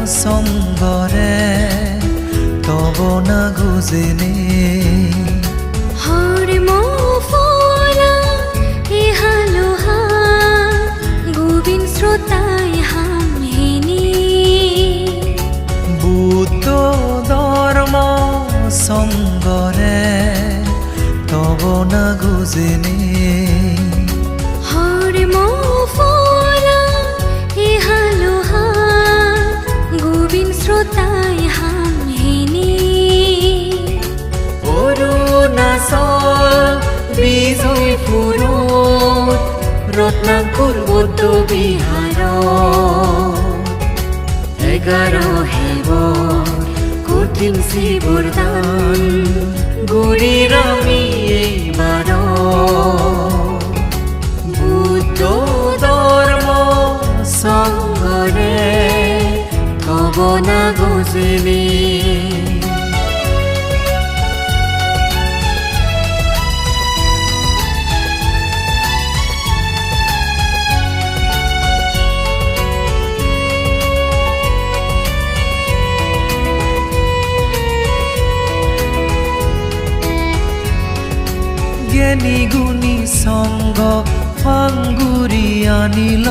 성거래 তবনা গুজেনে হরমো ফোলা এ হালোহা গোবিন শ্রোতাই হামহেনি বুদ্ধ ধর্ম সঙ্গরে তবনা গুজেনে হরমো ফোলা এ হালোহা গোবিন শ্রোতাই হামহেনি অরুণাচল বিজয় ফুরত রত্নাকুর বৌদ্ধ বিহার 11 হেবর কঠিন শিবর দান গুড়ির আমি এইবার বুদ্ধ ধর্ম সঙ্গরে তবনা গুজেনে জ্ঞানী গুণী সঙ্গ ফাঙ্গুরি আনিল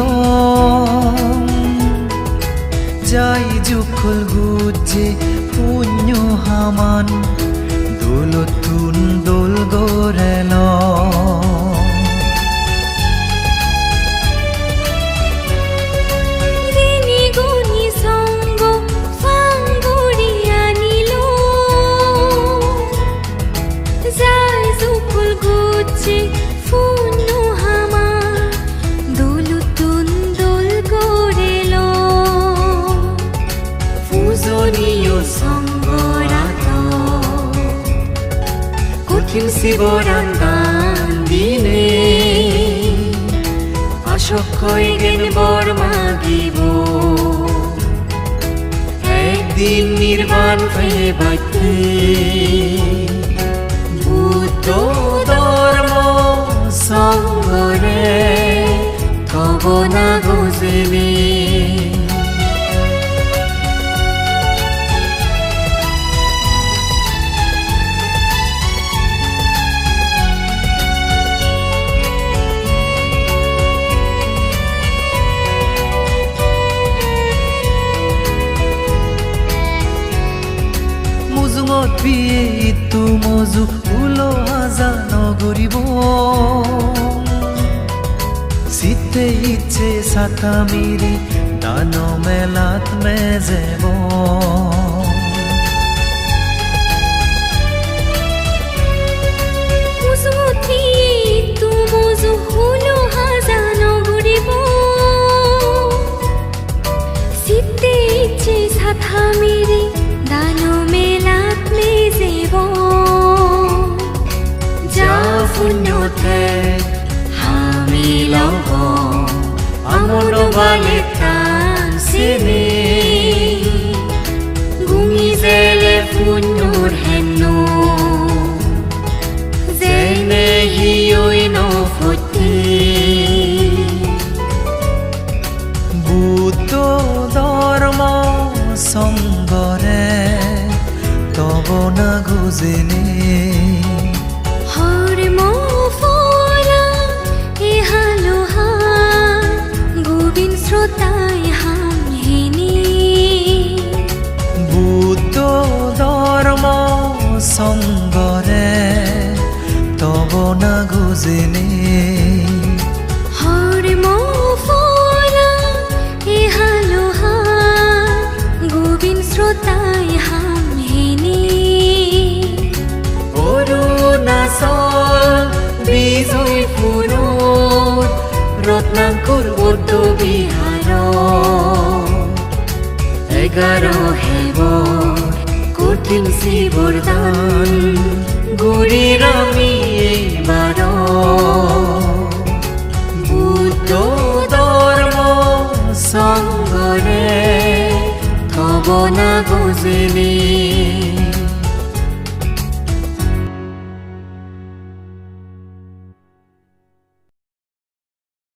যাই জুখল গুজে পুণ্য হামান দোলতুন দোল গোরেল কঠিন শিবরান দান দিনে অশোকই জ্ঞান বর মাগিব একদিন নির্বাণ হয়ে বাঁচতে বুদ্ধ ধর্ম সঙ্গরে তবনা গুজেনে বিয়ে ইতু মজু উলো হাজা নগরিব শীতে ইচ্ছে সাথা মিরি দান মেলাত মেজেব সাথা মিরি দান মেলাত মেজেব যা পুণ্যতে হামি লব আমন বালে তান সেনে গুমি জেলে পুণ্যর হেনো জেনে হিয়ই নফতি বুদ্ধ ধর্ম সঙ্গরে তবনা গুজেনে হরমো ফোলা এ হালোহা গোবিন শ্রোতাই হামহেনি বুদ্ধ ধর্ম সঙ্গরে তবনা গুজেনে হরমো ফোলা এ হালোহা গোবিন শ্রোতাই হামহেনি অরুণাচল বিজয় ফুরত রত্নাকুর বৌদ্ধ বিহার 11 হেবর কঠিন শিবর দান গুড়ির আমি এইবার বুদ্ধ ধর্ম সঙ্গরে তবনা গুজেনে